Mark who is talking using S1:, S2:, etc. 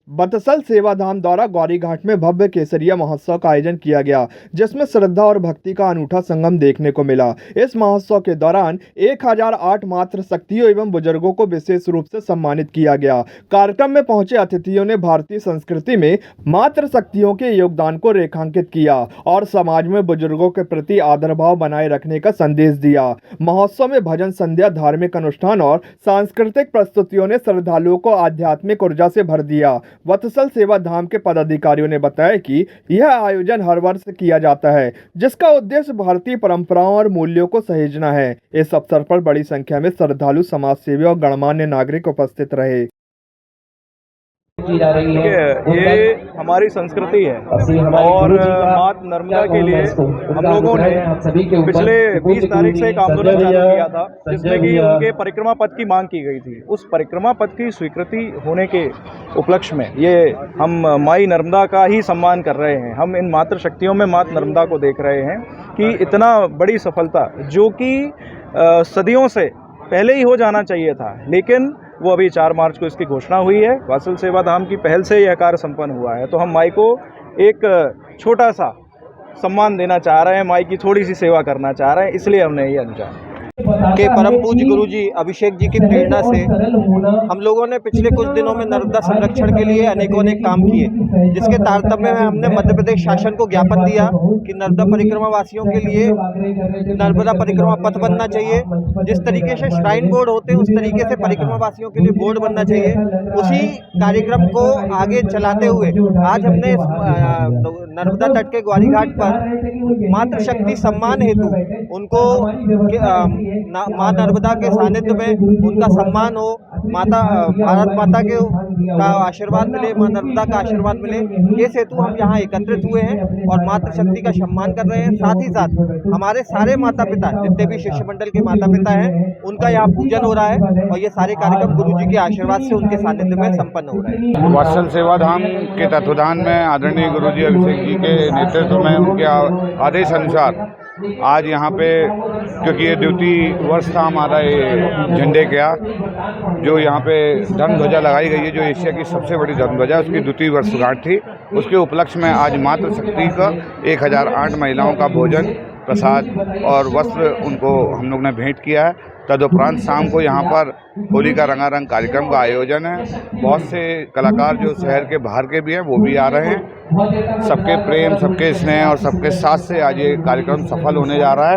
S1: बतसल सेवाधाम द्वारा गौरीघाट में भव्य केसरिया महोत्सव का आयोजन किया गया, जिसमें श्रद्धा और भक्ति का अनूठा संगम देखने को मिला। इस महोत्सव के दौरान 1008 मातृ शक्तियों एवं बुजुर्गों को विशेष रूप से सम्मानित किया गया। कार्यक्रम में पहुंचे अतिथियों ने भारतीय संस्कृति में मातृ शक्तियों के योगदान को रेखांकित किया और समाज में बुजुर्गों के प्रति आदर भाव बनाए रखने का संदेश दिया। महोत्सव में भजन संध्या, धार्मिक अनुष्ठान और सांस्कृतिक प्रस्तुतियों ने श्रद्धालुओं को आध्यात्मिक ऊर्जा से भर दिया। वत्सल सेवा धाम के पदाधिकारियों ने बताया कि यह आयोजन हर वर्ष किया जाता है, जिसका उद्देश्य भारतीय परंपराओं और मूल्यों को सहेजना है। इस अवसर पर बड़ी संख्या में श्रद्धालु, समाजसेवी और गणमान्य नागरिक उपस्थित रहे।
S2: की जा रही है।
S3: ये हमारी संस्कृति है और माता नर्मदा के लिए हम लोगों ने पिछले 20 तारीख से एक आंदोलन चालू किया था, जिसमें कि उनके परिक्रमा पथ की मांग की गई थी। उस परिक्रमा पथ की स्वीकृति होने के उपलक्ष्य में ये हम माई नर्मदा का ही सम्मान कर रहे हैं। हम इन मातृ शक्तियों में माता नर्मदा को देख रहे हैं कि इतना बड़ी सफलता जो कि सदियों से पहले ही हो जाना चाहिए था, लेकिन वो अभी 4 मार्च को इसकी घोषणा हुई है। वात्सल सेवा धाम की पहल से यह कार्य संपन्न हुआ है, तो हम माई को एक छोटा सा सम्मान देना चाह रहे हैं, माई की थोड़ी सी सेवा करना चाह रहे हैं, इसलिए हमने ये अंजाम
S2: के परम पूज्य गुरुजी अभिषेक जी की प्रेरणा से हम लोगों ने पिछले कुछ दिनों में नर्मदा संरक्षण के लिए अनेकों काम किए, जिसके तारतम्य में हमने मध्य प्रदेश शासन को ज्ञापन दिया कि नर्मदा परिक्रमा वासियों के लिए नर्मदा परिक्रमा पथ बनना चाहिए। जिस तरीके से श्राइन बोर्ड होते हैं, उस तरीके से परिक्रमा वासियों के लिए बोर्ड बनना चाहिए। उसी कार्यक्रम को आगे चलाते हुए आज हमने नर्मदा तट के ग्वारीघाट पर मातृशक्ति सम्मान हेतु उनको माँ नर्मदा के सानिध्य में उनका सम्मान हो, माता भारत माता के का आशीर्वाद मिले, माँ नर्मदा का आशीर्वाद मिले, इस हेतु हम यहाँ एकत्रित हुए हैं और मातृशक्ति का सम्मान कर रहे हैं। साथ ही साथ हमारे सारे माता पिता, जितने भी शिष्य मंडल के माता पिता हैं, उनका यहाँ पूजन हो रहा है और ये सारे कार्यक्रम गुरु जी के आशीर्वाद से उनके सानिध्य में संपन्न हो रहे हैं।
S4: वत्सल सेवाधाम के तत्वाधान में आदरणीय गुरु जी अभिषेक जी के नेतृत्व में उनके आदेश अनुसार आज यहाँ पे, क्योंकि ये द्वितीय वर्ष था हमारा ये झंडे का, जो यहाँ पे धर्म ध्वजा लगाई गई है, जो एशिया की सबसे बड़ी धर्म ध्वजा, उसकी द्वितीय वर्षगांठ थी। उसके उपलक्ष्य में आज मातृशक्ति का 1008 महिलाओं का भोजन, प्रसाद और वस्त्र उनको हम लोग ने भेंट किया है। तदुपरांत शाम को यहाँ पर होली का रंगारंग कार्यक्रम का आयोजन है। बहुत से कलाकार जो शहर के बाहर के भी हैं वो भी आ रहे हैं। सबके प्रेम, सबके स्नेह और सबके साथ से आज ये कार्यक्रम सफल होने जा रहा है।